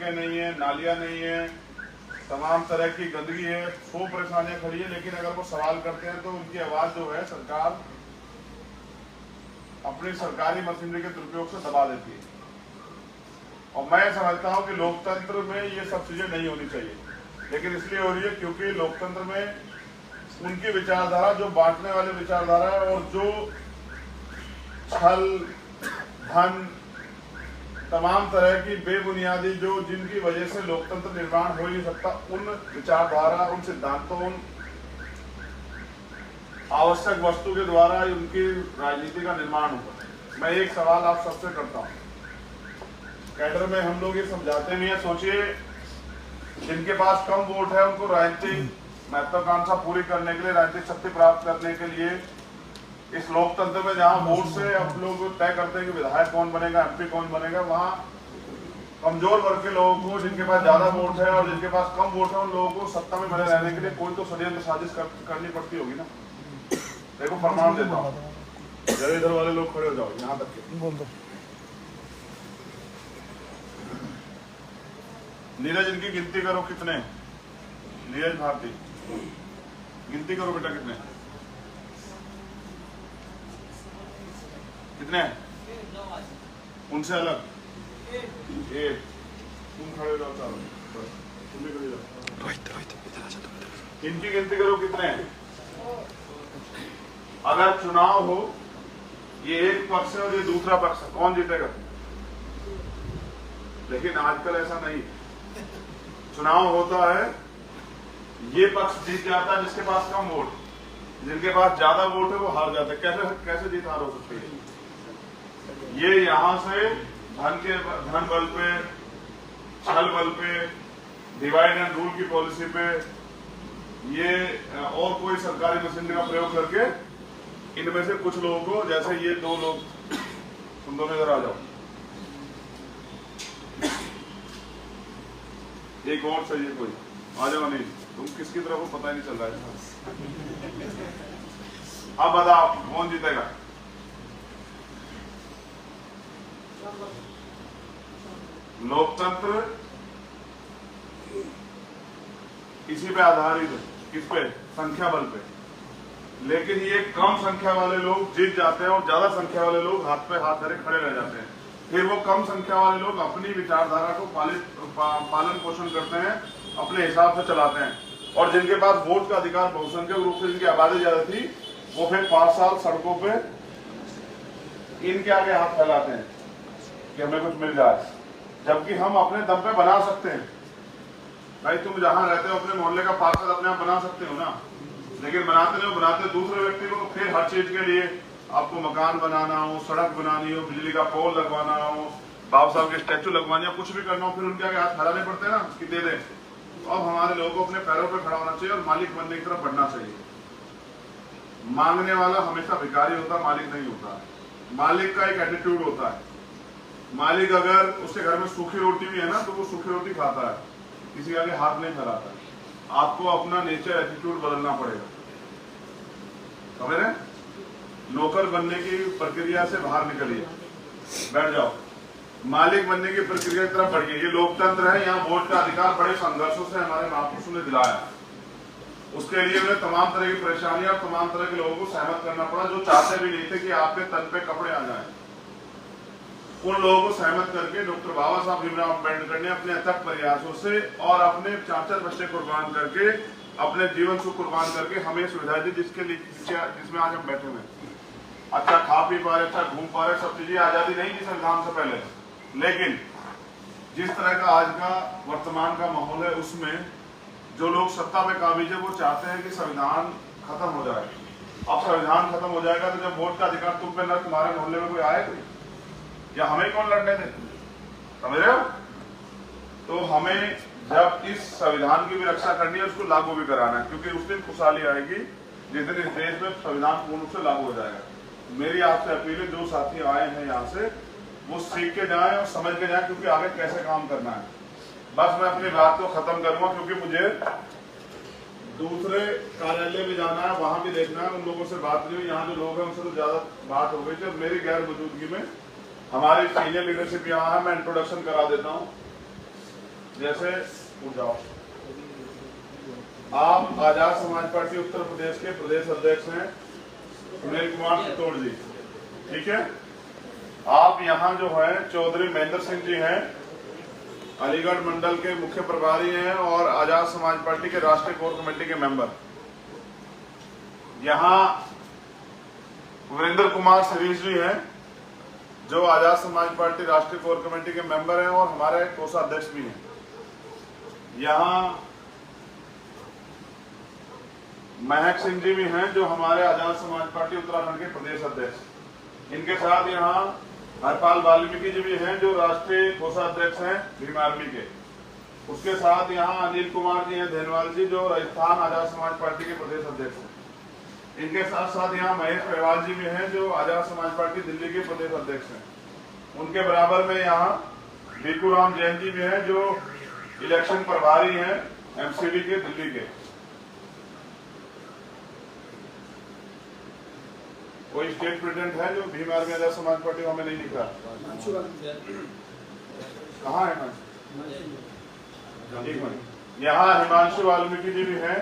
सड़कें नहीं है, नालियां नहीं है, तमाम तरह की गंदगी है, 100 परेशानियां खड़ी है। लेकिन अगर वो सवाल करते हैं तो उनकी आवाज जो है सरकार अपनी सरकारी मशीनरी के दुरुपयोग से दबा देती है। और मैं समझता हूं कि लोकतंत्र में ये सब चीजें नहीं होनी चाहिए, लेकिन इसलिए हो रही है क्योंकि लोकतंत्र में उनकी विचारधारा जो बांटने वाली विचारधारा है और जो छल धन तमाम तरह की बेबुनियादी जो जिनकी वजह से लोकतंत्र निर्माण हो ही नहीं सकता, उन विचारधारा, उन सिद्धांतों, उन आवश्यक वस्तु के द्वारा उनकी राजनीति का निर्माण होगा। मैं एक सवाल आप सबसे करता हूं, कैडर में हम लोग ये समझाते भी हैं, सोचिए जिनके पास कम वोट है उनको राजनीतिक महत्वाकांक्षा पूरी करने के लिए, राजनीतिक शक्ति प्राप्त करने के लिए इस लोकतंत्र में जहां वोट से हम लोग तय करते हैं कि विधायक कौन बनेगा, एमपी कौन बनेगा, वहां कमजोर वर्ग के लोगों को, जिनके पास ज्यादा वोट है और जिनके पास कम वोट है, उन लोगों को सत्ता में बने रहने के लिए कोई तो षड्यंत्र साजिश करनी पड़ती होगी ना। देखो प्रमाण देता हूँ, जरा इधर वाले लोग खड़े हो जाओ, यहाँ तक के बोल दो। नीरज, इनकी गिनती करो कितने, नीरज भारती गिनती करो बेटा, कितने कितने उनसे अलग एक, तुम खड़े हो जाओ, चारों तुम भी खड़े जाओ। इनकी गिनती करो कितने। अगर चुनाव हो, ये एक पक्ष है और ये दूसरा पक्ष है, कौन जीतेगा? लेकिन आजकल ऐसा नहीं, चुनाव होता है, ये पक्ष जीत जाता है जिसके पास कम वोट, जिनके पास ज्यादा वोट है वो हार जाते हैं। कैसे जीत हार हो सकती है? ये यहां से धन बल पे, छल बल पे, डिवाइड एंड रूल की पॉलिसी पे, ये और कोई सरकारी मशीनरी का प्रयोग करके इनमें से कुछ लोगों को, जैसे ये दो लोग, तुम दोनों इधर आ जाओ, एक और चाहिए कोई, आ जाओ। नहीं, तुम किसकी तरफ हो पता ही नहीं चल रहा है। अब बताओ कौन जीतेगा? लोकतंत्र इसी पे आधारित है, किस पे? संख्या बल पे। लेकिन ये कम संख्या वाले लोग जीत जाते हैं और ज्यादा संख्या वाले लोग हाथ पे हाथ धरे खड़े रह जाते हैं। फिर वो कम संख्या वाले लोग अपनी विचारधारा को पालन पोषण करते हैं, अपने हिसाब से चलाते हैं। और जिनके पास वोट का अधिकार बहुसंख्यक रूप से, जिनकी आबादी ज्यादा थी, वो फिर 5 साल सड़कों पे इनके आगे हाथ फैलाते हैं कि हमें कुछ मिल जाए, जबकि हम अपने दम पे बना सकते हैं। भाई तुम जहां रहते हो अपने मोहल्ले का पार्षद अपने आप बना सकते हो ना, लेकिन बनाते नहीं हो, बनाते दूसरे व्यक्ति को। फिर हर चीज के लिए आपको मकान बनाना हो, सड़क बनानी हो, बिजली का पोल लगवाना हो, बाबा साहब के स्टैचू लगवानी हो, कुछ भी करना हो, फिर उनके आगे हाथ फैलाने पड़ते हैं ना कि दे दें। तो अब हमारे लोगों को अपने पैरों पर खड़ा होना चाहिए और मालिक बनने की तरफ बढ़ना चाहिए। मांगने वाला हमेशा भिखारी होता है, मालिक नहीं होता। मालिक का एक एटीट्यूड होता है। मालिक अगर उसके घर में सूखी रोटी भी है ना, तो वो सूखी रोटी खाता है, किसी के आगे हाथ नहीं फैलाता। आपको अपना नेचर, एटीट्यूड बदलना पड़ेगा, समझ रहे? नौकर बनने की प्रक्रिया से बाहर निकलिए, बैठ जाओ, मालिक बनने की प्रक्रिया की तरफ बढ़िए। ये लोकतंत्र है, यहाँ वोट का अधिकार बड़े संघर्षों से हमारे महापुरुषों ने दिलाया। उसके लिए उन्हें तमाम तरह की परेशानियां और तमाम तरह के लोगों को सहमत करना पड़ा, जो चाहते भी नहीं थे कि आपके तन पे कपड़े आ जाएं। उन लोगों को सहमत करके डॉक्टर बाबा साहब भीमराव अम्बेडकर ने अपने अथक प्रयासों से और अपने 4 बच्चे कुर्बान करके, अपने जीवन को कुर्बान करके हमें सुविधा दी, जिसमें आज हम बैठे हुए हैं। अच्छा खा पी पा रहे, अच्छा घूम पा रहे, सब चीजें आजादी नहीं थी संविधान से पहले। लेकिन जिस तरह का आज का वर्तमान का माहौल है, उसमें जो लोग सत्ता में काबिज है, वो चाहते हैं कि संविधान खत्म हो जाए। अब संविधान खत्म हो जाएगा तो जब वोट का अधिकार तुम पे न, तुम्हारे मोहल्ले में कोई आए कोई, या हमें कौन लड़ने दे? समझ रहे हो? तो हमें जब इस संविधान की भी रक्षा करनी है, उसको लागू भी कराना है, क्योंकि उस दिन खुशहाली आएगी जिस दिन इस देश में संविधान पूर्ण रूप से लागू हो जाएगा। मेरी आपसे अपील है, जो साथी आए हैं यहाँ से, वो सीख के जाएं और समझ के जाएं, क्योंकि आगे कैसे काम करना है। बस मैं अपनी बात को खत्म करूंगा, क्योंकि मुझे दूसरे कार्यालय में जाना है, वहां भी देखना है। उन लोगों से बात नहीं हुई, यहाँ जो लोग हैं उनसे तो ज्यादा बात हो गई थी। मेरी गैर मौजूदगी में हमारी सीनियर लीडरशिप यहाँ है, मैं इंट्रोडक्शन करा देता हूँ। जैसे उठ जाओ। आप आजाद समाज पार्टी उत्तर प्रदेश के प्रदेश अध्यक्ष हैं सुनील कुमार चित्तौड़ जी, ठीक है। आप यहाँ जो है चौधरी महेंद्र सिंह जी हैं, अलीगढ़ मंडल के मुख्य प्रभारी हैं और आजाद समाज पार्टी के राष्ट्रीय कोर कमेटी के मेंबर। यहाँ वीरेंद्र कुमार सरीश जी हैं जो आजाद समाज पार्टी राष्ट्रीय कोर कमेटी के मेंबर हैं और हमारे कोषाध्यक्ष भी हैं। यहाँ महक सिंह जी भी हैं जो हमारे आजाद समाज पार्टी उत्तराखंड के प्रदेश अध्यक्ष। इनके साथ यहाँ हरपाल वाल्मीकि जी भी हैं जो राष्ट्रीय कोषाध्यक्ष हैं भीम आर्मी के। उसके साथ यहाँ अनिल कुमार जी हैं धेनवाल जी जो राजस्थान आजाद समाज पार्टी के प्रदेश अध्यक्ष हैं। इनके साथ साथ यहाँ महेश पहलवान जी भी हैं जो आजाद समाज पार्टी दिल्ली के प्रदेश अध्यक्ष हैं। उनके बराबर में यहाँ भिकू राम जैन जी भी हैं जो इलेक्शन प्रभारी हैं एमसीडी के दिल्ली के। कोई स्टेट प्रेसिडेंट है जो भीम आर्मी आजाद समाज पार्टी हमें नहीं दिख रहा, कहाँ है? यहाँ हिमांशु वाल्मीकि जी भी हैं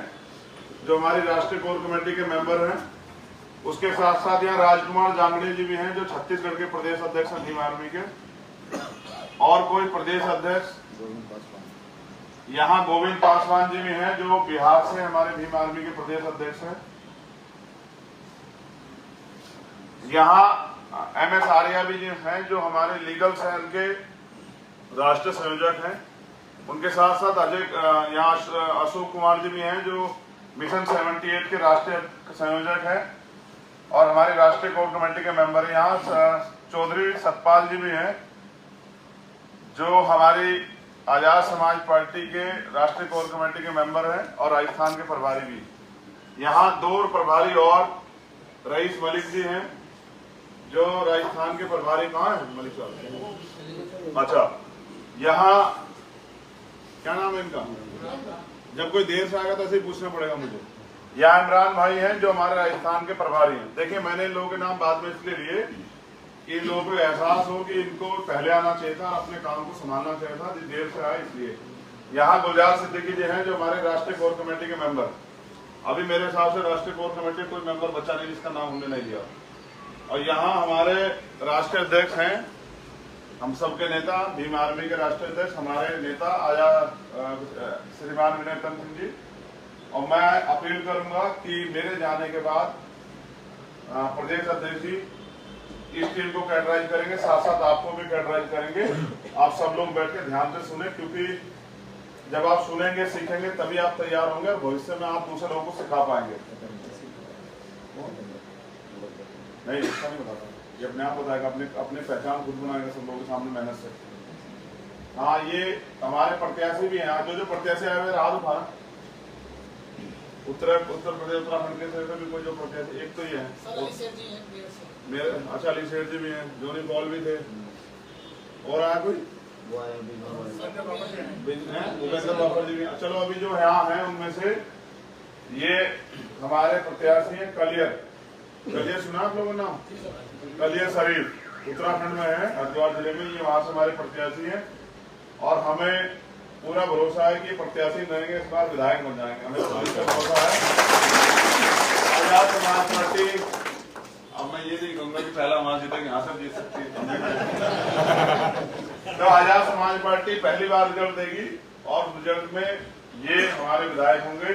जो हमारी राष्ट्रीय कोर कमेटी के मेंबर हैं। उसके साथ साथ यहाँ राजकुमार जांगड़े जी भी हैं जो छत्तीसगढ़ के प्रदेश अध्यक्ष हैं भीम आर्मी के। और कोई प्रदेश अध्यक्ष यहाँ गोविंद पासवान जी भी हैं जो बिहार से हमारे भीम आर्मी के प्रदेश अध्यक्ष हैं। यहाँ MS आर्या भी जी हैं जो हमारे लीगल सेल के राष्ट्रीय संयोजक हैं। उनके साथ साथ यहाँ अशोक कुमार जी भी हैं जो मिशन 78 के राष्ट्रीय संयोजक हैं और हमारी राष्ट्रीय कोर कमेटी के मेंबर हैं। यहाँ चौधरी सतपाल जी भी हैं जो हमारी आजाद समाज पार्टी के राष्ट्रीय कोर कमेटी के मेंबर हैं और राजस्थान के प्रभारी भी। यहाँ 2 प्रभारी और रईस मलिक जी हैं जो राजस्थान के प्रभारी। कहाँ है मलिक साहब? अच्छा, यहाँ क्या नाम है इनका? जब कोई देर से आएगा तो ऐसे ही पूछना पड़ेगा मुझे। यहाँ इमरान भाई हैं जो हमारे राजस्थान के प्रभारी हैं। देखिए मैंने इन लोगों के नाम बाद में इसलिए लिए कि इन लोगों को एहसास हो कि इनको पहले आना चाहिए था, अपने काम को संभालना चाहिए था, देर से आए इसलिए। यहाँ गुलजार सिद्दीकी जी हैं जो हमारे राष्ट्रीय कोर कमेटी के मेंबर। अभी मेरे हिसाब से राष्ट्रीय कोर कमेटी कोई मेंबर बचा नहीं जिसका नाम हमने नहीं लिया। और यहाँ हमारे राष्ट्रीय अध्यक्ष हैं, हम सबके नेता भीम आर्मी के राष्ट्रीय अध्यक्ष हमारे नेता श्रीमान विनय तंत्र सिंह जी। और मैं अपील करूंगा कि मेरे जाने के बाद प्रदेश अध्यक्ष जी इस टीम को कैटराइज करेंगे, साथ साथ आपको भी कैटराइज करेंगे। आप सब लोग बैठ के ध्यान से सुने, क्योंकि जब आप सुनेंगे सीखेंगे तभी आप तैयार होंगे और भविष्य में आप दूसरे लोगों को सिखा पाएंगे। नहीं इसका नहीं बताता, ये अपने आप बताएगा, अपने पहचान खुद बनाएगा सब लोगों के सामने मेहनत से। हाँ ये हमारे प्रत्याशी भी हैं, जो प्रत्याशी आए हुए हाथ उठाना। उत्तर प्रदेश उत्तराखंड के से भी कोई जो प्रत्याशी, एक तो ये है मेरे, अच्छा अली शेर जी भी हैं, जोनी बॉल भी थे। और आया कोई भूपेंद्र बाबर जी भी। चलो अभी जो यहाँ हैं उनमें से ये हमारे प्रत्याशी हैं कलियर सुना आप लोगों ने नाम? कलियर शरीफ उत्तराखंड में है, हरिद्वार जिले में। ये वहां से हमारे प्रत्याशी हैं और हमें पूरा भरोसा है कि प्रत्याशी रहेंगे इस बार विधायक बन जाएंगे। हमें भरोसा है। आजाद समाज पार्टी, अब मैं ये नहीं कहूंगा कि पहला वहां जीतेंगे, यहाँ सब जीत सकती है। तो आजाद समाज पार्टी पहली बार रिजल्ट देगी और रिजल्ट में ये हमारे विधायक होंगे।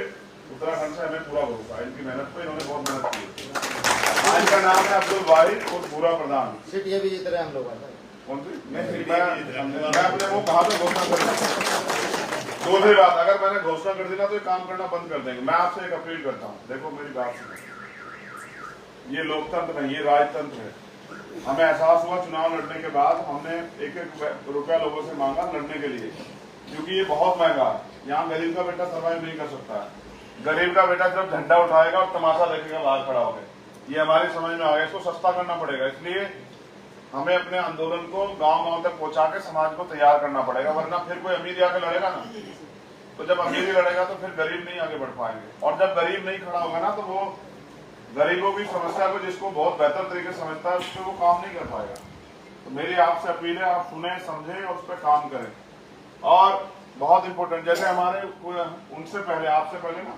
उत्तराखंड से हमें पूरा भरोसा है, इनकी मेहनत पे, इन्होंने बहुत मेहनत की। आज का नाम है अब्दुल वाहिद और पूरा प्रधान। सीट ये भी जीत रहे हम लोग। कौन सी? मैं अपने वो कहा पे घोषणा कर दूसरी बात, अगर मैंने घोषणा कर दी ना तो ये काम करना बंद कर देंगे। मैं आपसे एक अपील करता हूँ, देखो मेरी बात सुनो, ये लोकतंत्र नहीं, ये राजतंत्र है। हमें एहसास हुआ चुनाव लड़ने के बाद, हमने 1-1 रुपया लोगों से मांगा लड़ने के लिए, क्योंकि ये बहुत महंगा है। यहाँ गरीब का बेटा सर्वाइव नहीं कर सकता है। गरीब का बेटा जब झंडा उठाएगा और तमाशा देखेगा बाहर खड़ा होगा, ये हमारी समझ में आ गया। इसको सस्ता करना पड़ेगा, इसलिए हमें अपने आंदोलन को गांव-गांव तक पहुंचा के समाज को तैयार करना पड़ेगा, वरना फिर कोई अमीर आके लड़ेगा ना, तो जब अमीर ही लड़ेगा तो फिर गरीब नहीं आगे बढ़ पाएंगे। और जब गरीब नहीं खड़ा होगा ना तो वो गरीबों की समस्या को जिसको बहुत बेहतर तरीके से समझता है उस पर वो काम नहीं कर पाएगा। तो मेरी आपसे अपील है, आप सुने समझें और उस पर काम करें। और बहुत इंपॉर्टेंट। जैसे हमारे उनसे पहले, आपसे पहले ना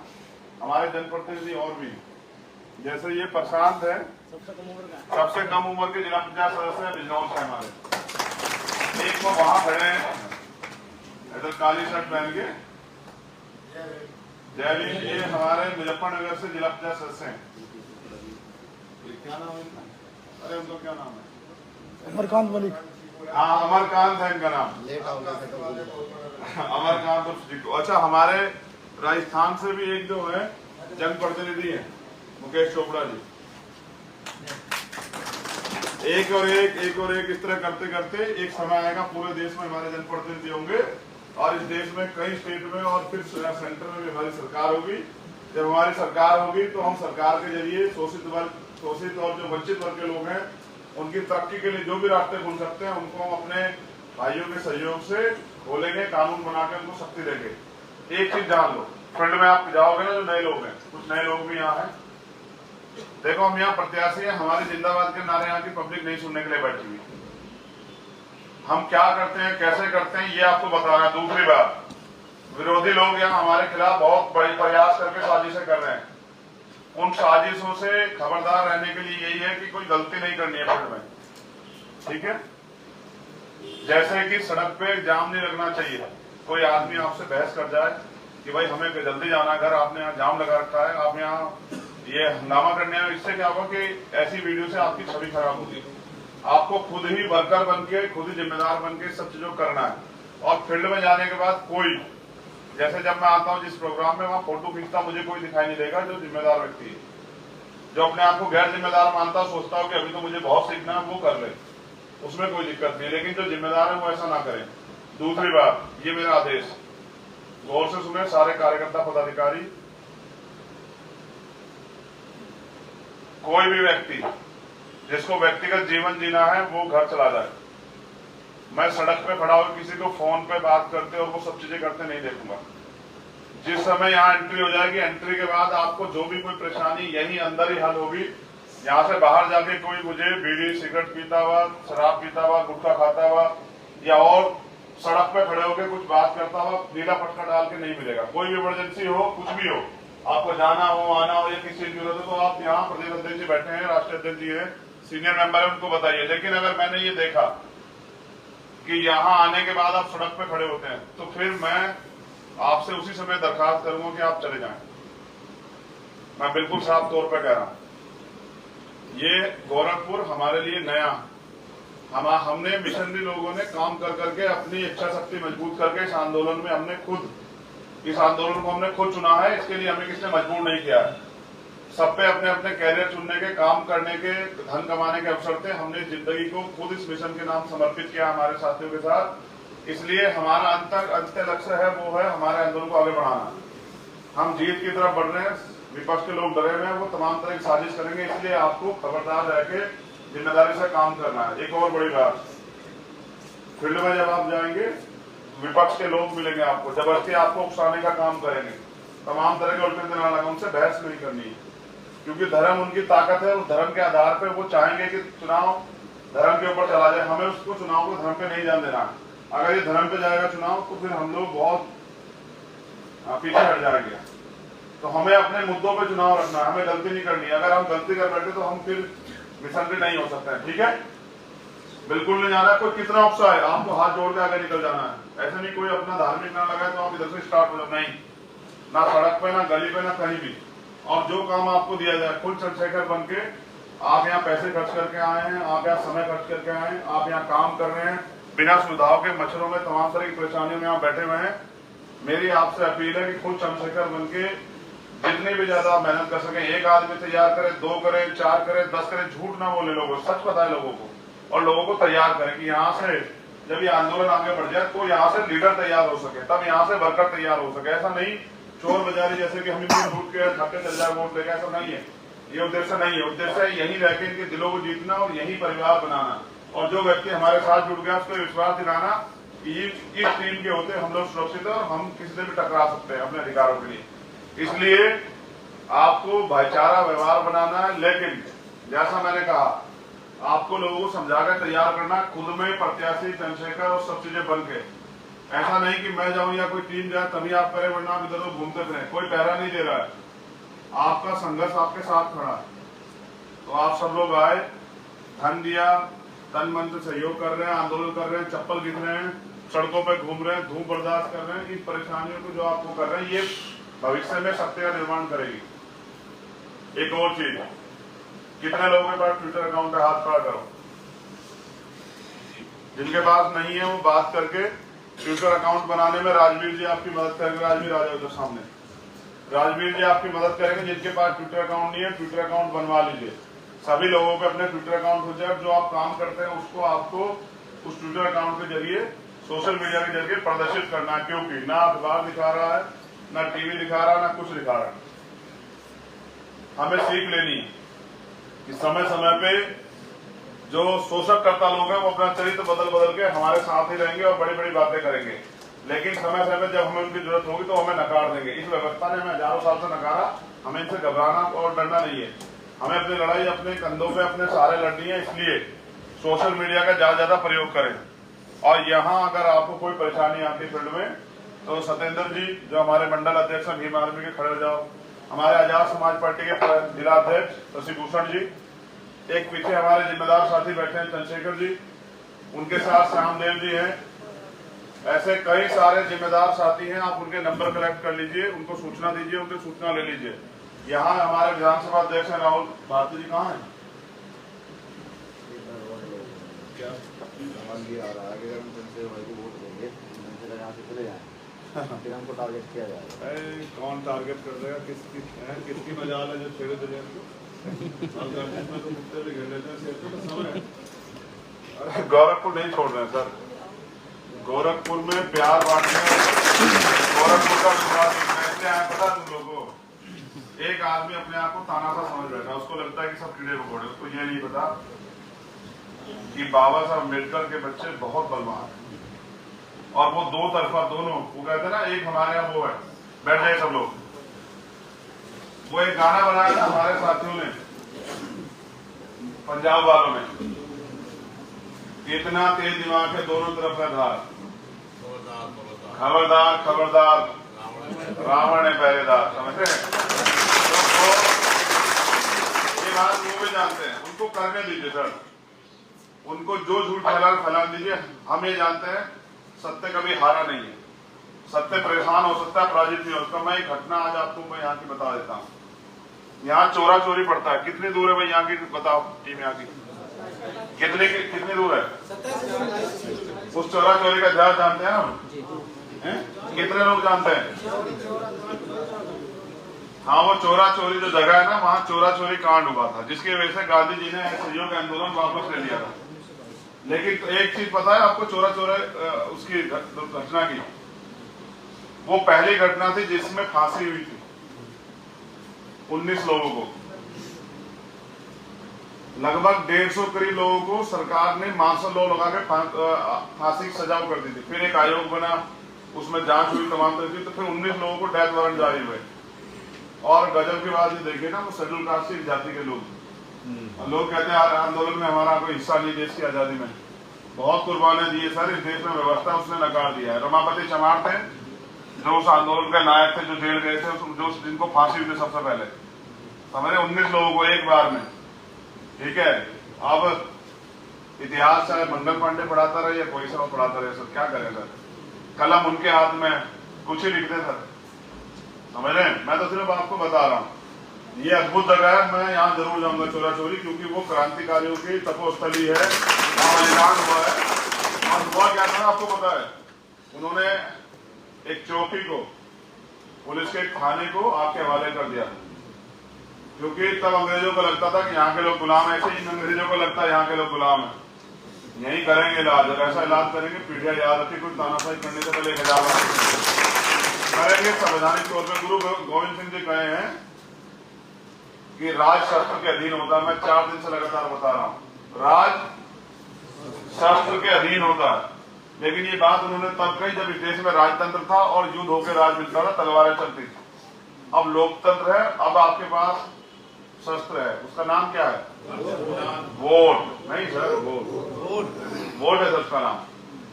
हमारे जनप्रतिनिधि और भी, जैसे ये प्रशांत है, सबसे कम उम्र के जिला पंचायत सदस्य है बिजनौर से हमारे। एक वो वहां खड़े हैं इधर काली शर्ट पहन के, जयवीर, ये हमारे मुजफ्फरनगर से जिला पंचायत सदस्य हैं। क्या नाम है इनका? अरे उनका क्या नाम है? अमरकांत मलिक। हाँ, अमरकांत है इनका नाम, अमरकांत। अच्छा, हमारे राजस्थान से भी एक जो है जनप्रतिनिधि है मुकेश चोपड़ा जी। एक और एक इस तरह करते करते एक समय आएगा पूरे देश में हमारे जनप्रतिनिधि होंगे, और इस देश में कई स्टेट में और फिर सेंटर में भी हमारी सरकार होगी। जब हमारी सरकार होगी तो हम सरकार के जरिए शोषित और जो वंचित वर्ग के लोग हैं उनकी तरक्की के लिए जो भी रास्ते खुल सकते हैं उनको हम अपने भाइयों के सहयोग से खोलेंगे, कानून बना के उनको शक्ति देंगे। एक चीज जान लो, फील्ड में आप जाओगे ना, जो नए लोग हैं, कुछ नए लोग भी यहाँ हैं। देखो, हम यहाँ प्रत्याशी हैं, हमारे जिंदाबाद के नारे यहाँ की पब्लिक नहीं सुनने के लिए बैठी हुई। हम क्या करते हैं, कैसे करते हैं, ये आपको बता रहे हैं। दूसरी बात, विरोधी लोग यहाँ हमारे खिलाफ बहुत बड़ी प्रयास करके साजिशें कर रहे हैं। उन साजिशों से खबरदार रहने के लिए यही है कि कोई गलती नहीं करनी है फील्ड में, ठीक है। जैसे कि सड़क पे जाम नहीं लगना चाहिए। कोई आदमी आपसे बहस कर जाए कि भाई हमें जल्दी जाना घर, आपने यहाँ जाम लगा रखा है, आप यहाँ ये हंगामा करने में, इससे क्या होगा कि ऐसी वीडियो से आपकी छवि खराब होगी। आपको खुद ही वर्कर बन के, खुद ही जिम्मेदार बन के सब चीजों करना है। और फील्ड में जाने के बाद कोई, जैसे जब मैं आता हूँ जिस प्रोग्राम में, वहां फोटो खींचता मुझे कोई दिखाई नहीं देगा जो जिम्मेदार व्यक्ति है। जो अपने आप को गैर जिम्मेदार मानता, सोचता हो कि अभी तो मुझे बहुत सीखना है, वो कर ले, उसमें कोई दिक्कत नहीं। लेकिन जो जिम्मेदार है वो ऐसा ना करें। दूसरी बात, ये मेरा आदेश गौर से सुने सारे कार्यकर्ता पदाधिकारी, कोई भी व्यक्ति जिसको व्यक्तिगत जीवन जीना है वो घर चला जाए। मैं सड़क पे खड़ा होकर किसी को फोन पे बात करते और वो सब चीजें करते नहीं देखूंगा। जिस समय यहाँ एंट्री हो जाएगी, एंट्री के बाद आपको जो भी कोई परेशानी यही अंदर ही हल होगी। यहाँ से बाहर जाके कोई मुझे बीड़ी सिगरेट पीता हुआ, शराब पीता हुआ, गुटखा खाता हुआ या और सड़क पे खड़े होकर कुछ बात करता हुआ नीला पटका डाल के नहीं मिलेगा। कोई भी इमरजेंसी हो, कुछ भी हो, आपको जाना हो, आना हो या किसी चीज की जरूरत है, तो आप यहाँ प्रदेश अध्यक्ष जी बैठे हैं, राष्ट्रीय अध्यक्ष जी है, सीनियर मेंबर है, उनको बताइए। लेकिन अगर मैंने ये देखा कि यहाँ आने के बाद आप सड़क पे खड़े होते हैं, तो फिर मैं आपसे उसी समय दरखास्त करूंगा कि आप चले जाएं। मैं बिल्कुल साफ तौर पे कह रहा हूं, ये गोरखपुर हमारे लिए नया, हमने मिशनरी लोगों ने काम कर करके अपनी इच्छा शक्ति मजबूत करके इस आंदोलन में इस आंदोलन को हमने खुद चुना है। इसके लिए हमें किसने मजबूर नहीं किया है। सब पे अपने अपने कैरियर चुनने के, काम करने के, धन कमाने के अवसर थे। हमने जिंदगी को खुद इस मिशन के नाम समर्पित किया हमारे साथियों के साथ। इसलिए हमारा अंत्य लक्ष्य है वो है हमारे आंदोलन को आगे बढ़ाना। हम जीत की तरफ बढ़ रहे हैं, विपक्ष के लोग डरे हुए हैं, वो तमाम तरह की साजिश करेंगे। इसलिए आपको खबरदार रह के जिम्मेदारी से काम करना है। एक और बड़ी बात, फील्ड में जब आप जाएंगे विपक्ष के लोग मिलेंगे, आपको जबरदस्ती आपको उकसाने का काम करेंगे, तमाम तरह के उल्टे दिमाग लगा, उनसे बहस नहीं करनी है। क्योंकि धर्म उनकी ताकत है, उस धर्म के आधार पर वो चाहेंगे कि चुनाव धर्म के ऊपर चला जाए। हमें उसको चुनाव को धर्म पे नहीं जाने देना। अगर ये धर्म पे जाएगा चुनाव तो फिर हम लोग बहुत पीछे हट जाएंगे। तो हमें अपने मुद्दों पे चुनाव रखना है, हमें गलती नहीं करनी है। अगर हम गलती कर बैठे तो हम फिर मिशन पे नहीं हो सकते हैं, ठीक है। बिल्कुल नहीं जाना। कोई कितना उत्साह है, आपको हाथ जोड़ के आगे निकल जाना है। ऐसे नहीं कोई अपना धार्मिक ना लगाए तो आप इधर से स्टार्ट हो जाए, नहीं, ना सड़क पे, ना गली पे, ना कहीं भी। और जो काम आपको दिया जाए, खुद चंद्रशेखर बन के आप यहाँ पैसे खर्च करके आए हैं, आप यहाँ समय खर्च करके आए हैं, आप यहाँ काम कर रहे हैं, बिना सुविधाओं के, मच्छरों में, तमाम तरह की परेशानियों में यहाँ बैठे हुए हैं। मेरी आपसे अपील है कि खुद चंद्रशेखर बन के जितनी भी ज्यादा मेहनत कर सके, एक आदमी तैयार करे, 2 करे, 4 करे, 10 करे, झूठ ना बोले लोगों, सच बताए लोगों को, और लोगों को तैयार करें कि यहाँ से जब ये आंदोलन आगे बढ़ जाए तो यहाँ से लीडर तैयार हो सके, तब यहाँ से वर्कर तैयार हो सके। ऐसा नहीं चोर बाजारी जैसे कि हम इनको लूट के धक्के चल जाए वोट लेके, ऐसा नहीं है। ये उद्देश्य नहीं है। उद्देश्य यही रह के इनके दिलों को जीतना और यही परिवार बनाना, और जो व्यक्ति हमारे साथ जुड़ गया उसको विश्वास दिलाना कि इस टीम के होते हम लोग सुरक्षित है और हम किसी से भी टकरा सकते हैं अपने अधिकारों के लिए। इसलिए आपको भाईचारा व्यवहार बनाना है, लेकिन जैसा मैंने कहा आपको लोगों को समझाकर तैयार करना, खुद में प्रत्याशी चंद्रशेखर और सब चीजें बन के ऐसा नहीं कि मैं जाऊं या कोई टीम जाए तभी आप करें, वरना आप इधर उधर घूमते फिरें। कोई पहरा नहीं दे रहा है, आपका संघर्ष आपके साथ खड़ा है। तो आप सब लोग आए, धन दिया, तन मन से सहयोग कर रहे हैं, आंदोलन कर रहे हैं, चप्पल गिन रहे हैं, सड़कों पे घूम रहे हैं, धूप बर्दाश्त कर रहे हैं। इन परेशानियों को जो आप वो कर रहे हैं, ये भविष्य में सत्य का निर्माण करेगी। एक और चीज, कितने लोगों के पास ट्विटर अकाउंट है? हाथ खड़ा करो। जिनके पास नहीं है वो बात करके ट्विटर अकाउंट बनाने में राजवीर जी आपकी मदद करेंगे। राजवीर आ जाओ उधर सामने। राजवीर जी आपकी मदद करेंगे। जिनके पास ट्विटर अकाउंट नहीं है, ट्विटर अकाउंट बनवा लीजिए। सभी लोगों के अपने ट्विटर अकाउंट हो जाए। जो आप काम करते हैं उसको आपको उस ट्विटर अकाउंट के जरिए, सोशल मीडिया के जरिए प्रदर्शित करना है। क्योंकि ना अखबार दिखा रहा है, ना टीवी दिखा रहा है, ना कुछ दिखा रहा है। हमें सीख लेनी है कि समय समय पे जो शोषक करता लोग हैं वो अपना चरित्र बदल बदल के हमारे साथ ही रहेंगे और बड़ी बड़ी बातें करेंगे, लेकिन समय समय जब हमें उनकी जरूरत होगी तो हमें नकार देंगे। इस व्यवस्था ने हमें हजारों साल से नकारा। हमें इनसे घबराना और डरना नहीं है। हमें अपनी लड़ाई अपने कंधों पे अपने सहारे लड़नी है। इसलिए सोशल मीडिया का ज्यादा प्रयोग करें। और यहाँ अगर आपको कोई परेशानी आती फील्ड में तो सत्येंद्र जी जो हमारे मंडल अध्यक्ष हैं भीम आर्मी के, खड़े हो जाओ। हमारे आजाद समाज पार्टी के जिला अध्यक्ष शशिभूषण जी, एक पीछे हमारे जिम्मेदार साथी बैठे हैं चंद्रशेखर जी, उनके साथ श्यामदेव जी हैं। ऐसे कई सारे जिम्मेदार साथी हैं। आप उनके नंबर कलेक्ट कर लीजिए, उनको सूचना दीजिए, उनकी सूचना ले लीजिए। यहाँ हमारे विधानसभा अध्यक्ष हैं राहुल भारती जी, कहाँ हैं? क्या आ रहा है कि अगर हम चंद्रशेखर भाई को वोट देंगे, चंद्रशेखर यहाँ से चले जाए फिर हमको टारगेट किया जाएगा। कौन टारगेट कर देगा? किसकी मजाल है जो छेड़े दे गोरखपुर नहीं छोड़ रहे हैं सर। गोरखपुर में प्यार बांटने, गोरखपुर का विश्वास कैसे आया पता तुम लोगों को? एक आदमी अपने आप को तानाशाह समझ बैठा। उसको लगता है कि सब कीड़े मकोड़े। उसको ये नहीं पता कि बाबा साहब अम्बेडकर के बच्चे बहुत बलवान हैं और वो दो तरफा दोनों, वो कहते हैं ना, एक हमारे यहाँ वो है, बैठ जाए सब लोग। वो एक गाना बनाया था हमारे साथियों ने, पंजाब वालों ने, इतना तेज दिमाग है दोनों तरफ का धार, खबरदार खबरदार रावण है पहरेदार। समझते हैं? तो ये बात वो भी जानते हैं। उनको करने दीजिए सर, उनको जो झूठ फैला दीजिए। हम ये जानते हैं सत्य कभी हारा नहीं है। सत्य परेशान हो सकता है, पराजित नहीं हो सकता। मैं एक घटना आज आपको मैं यहाँ की बता देता हूँ। यहाँ चोरा चोरी पड़ता है। कितनी दूर है भाई यहाँ की? बताओ टीम यहाँ की कितनी दूर है? उस चोरा चोरी का इतिहास जानते हैं हम? कितने लोग जानते हैं? हाँ, वो चोरा चोरी जो जगह है ना, वहाँ चोरा चोरी कांड हुआ था, जिसकी वजह से गांधी जी ने असहयोग आंदोलन वापस ले लिया था। लेकिन तो एक चीज पता है आपको चोरा चोरा उसकी घटना की? वो पहली घटना थी जिसमें फांसी हुई थी 19 लोगों को। लगभग 150 करीब लोगों को सरकार ने मार्शल लॉ लगा के फांसी की सजा कर दी थी। फिर एक आयोग बना, उसमें जांच हुई तमाम तरह की, तो फिर 19 लोगों को डेथ वारंट जारी हुए। और गजब की बात ये देखिए ना, वो शेड्यूल कास्ट की जाति के लोग कहते हैं आंदोलन में हमारा कोई हिस्सा नहीं, देश की आजादी में बहुत कुर्बानियां दी है सर। इस देश में व्यवस्था उसने नकार दिया है। रमापति चमार थे जो उस आंदोलन के नायक थे, जो जेल गए थे, जो जिनको फांसी हुई थी सबसे पहले। समझे? 19 लोगों को एक बार में। ठीक है, अब इतिहास चाहे मंगल पांडे पढ़ाता रहे या कोई सा पढ़ाता रहे सर, क्या करें सर? कलम उनके हाथ में, कुछ ही लिखते सर। समझ रहे हैं? मैं तो सिर्फ आपको बता रहा हूँ ये अद्भुत जगह है। मैं यहाँ जरूर जाऊंगा चोरा चोरी, क्योंकि वो क्रांतिकारियों की तपोस्थली है, वहाँ बलिदान हुआ है। और हुआ क्या था आपको पता है? उन्होंने एक चौकी को, पुलिस के थाने को आपके हवाले कर दिया, क्योंकि तब अंग्रेजों को लगता था कि यहाँ के लोग गुलाम है। ऐसे ही अंग्रेजों को लगता है यहाँ के लोग गुलाम है, यही करेंगे इलाज। जब ऐसा इलाज करेंगे, पीढ़िया याद रखी, कोई तानाशाही करने से पहले 1000 करेंगे संवैधानिक तौर पर। गुरु गोविंद सिंह जी कहे हैं कि राज शस्त्र के अधीन होता है। मैं 4 दिन से लगातार बता रहा हूँ, राज शस्त्र के अधीन होता है। लेकिन ये बात उन्होंने तब कही जब इस देश में राजतंत्र था और युद्ध होकर राज मिलता था, तलवारें चलती थी। अब लोकतंत्र है, अब आपके पास शस्त्र है। उसका नाम क्या है? वोट। नहीं सर, वोट है सर उसका नाम।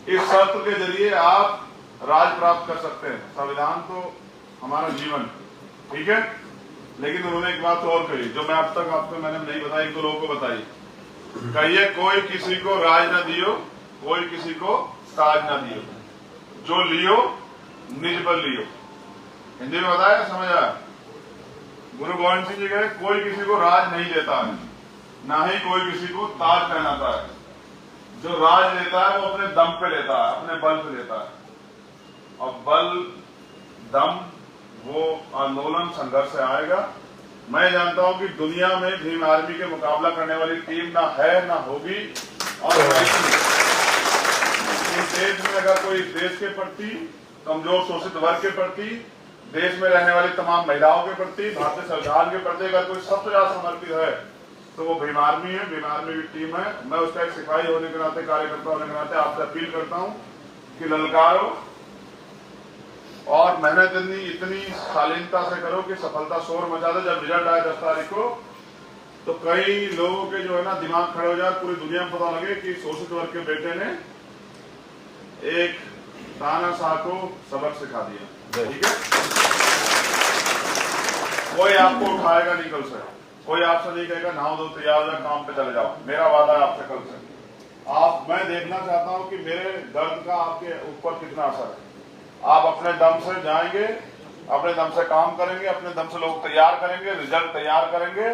इस शस्त्र के जरिए आप राज प्राप्त कर सकते हैं। संविधान तो हमारा जीवन, ठीक है। लेकिन उन्होंने एक बात और कही जो मैं अब तक आपको मैंने नहीं बताई, एक दो लोगों को बताई। कहिए कोई किसी को राज न दियो, कोई किसी को ताज न दियो, जो लियो निज बल लियो। हिंदी में बताया, समझ आया? गुरु गोविंद सिंह जी कहे कोई किसी को राज नहीं देता है, ना ही कोई किसी को ताज पहनाता है। जो राज लेता है वो अपने दम पे लेता है, अपने बल पे लेता है। और बल, दम वो आंदोलन संघर्ष से आएगा। मैं जानता हूं कि दुनिया में भीम आर्मी के मुकाबला करने वाली टीम ना है, ना होगी और इस देश में अगर कोई देश के प्रति, कमजोर शोषित वर्ग के प्रति, देश में रहने वाली तमाम महिलाओं के प्रति, भारतीय संविधान के प्रति अगर कोई सबसे ज्यादा समर्पित है तो वो भीम आर्मी है, भीम आर्मी की टीम है। मैं उसका एक सिपाही होने के नाते, कार्यकर्ता होने के नाते आपसे अपील करता हूं कि ललकारो और मेहनत इतनी शालीनता से करो कि सफलता शोर मचा दे। जब रिजल्ट आए 10 तारीख को तो कई लोगों के जो है ना दिमाग खड़े हो जाए, पूरी दुनिया में पता लगे कि शोषित वर्ग के बेटे ने एक तानाशाह को सबक सिखा दिया, ठीक है। कोई आपको उठाएगा नहीं कल से, कोई आपसे नहीं कहेगा नहाओ दो तैयार हो काम पे चले जाओ। मेरा वादा है आपसे कल से। मैं देखना चाहता हूं कि मेरे दर्द का आपके ऊपर कितना असर है। आप अपने दम से जाएंगे, अपने दम से काम करेंगे, अपने दम से लोग तैयार करेंगे, रिजल्ट तैयार करेंगे,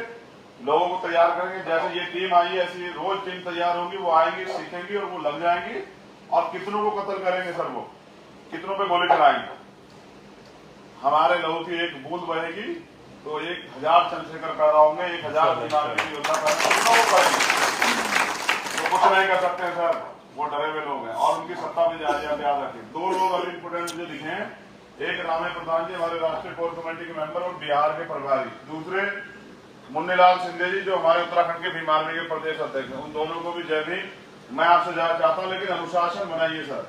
लोगों को तैयार करेंगे। जैसे ये टीम आई है ऐसी रोज टीम तैयार होगी, वो आएंगी, सीखेंगी और वो लग जाएंगी और कितनों को कत्ल करेंगे सर, वो कितनों पे गोली चलाएंगे। हमारे लहू की एक बूंद बहेगी तो 1000 चंद्रशेखर पैदा होंगे, 1000 योद्धा करेंगे। तो कुछ नहीं कर सकते सर, वो डरे हुए लोग हैं और उनकी सत्ता में याद रखें। 2 लोग अभी इंपोर्टेंट मुझे दिखे हैं, एक रामे प्रधान जी हमारे राष्ट्रीय कोर कमेटी के मेंबर और बिहार के प्रभारी, दूसरे मुन्नीलाल सिंधे जी जो हमारे उत्तराखंड के भीम आर्मी के प्रदेश अध्यक्ष हैं। उन दोनों को भी जय भीम। मैं आपसे जाना चाहता हूं लेकिन अनुशासन बनाइए सर।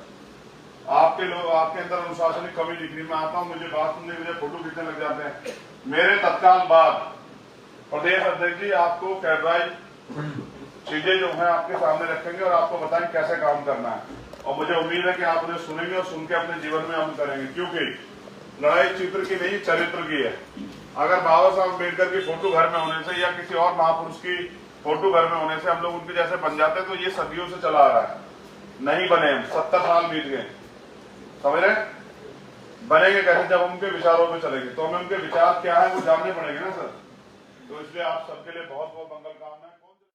आपके अंदर अनुशासन की कमी दिख रही। मैं आता हूं, मुझे बात सुनने के लिए फोटो खींचने लग जाते हैं। मेरे तत्काल बाद प्रदेश अध्यक्ष जी आपको कैडराइज चीजें जो है आपके सामने रखेंगे और आपको बताएं कैसे काम करना है। और मुझे उम्मीद है कि आप उन्हें सुनेंगे और सुन के अपने जीवन में अमल करेंगे, क्योंकि लड़ाई चित्र की नहीं चरित्र की है। अगर बाबा साहब अम्बेडकर की फोटो घर में होने से या किसी और महापुरुष की फोटो घर में होने से हम लोग उनके जैसे बन जाते तो ये सदियों से चला आ रहा है। नहीं बने, 70 साल बीत गए, समझ रहे? बनेंगे कैसे? जब उनके विचारों पे चलेंगे तो हमें उनके विचार क्या है वो जानने पड़ेंगे ना सर। तो इसलिए आप सबके लिए बहुत बहुत मंगल कामना है।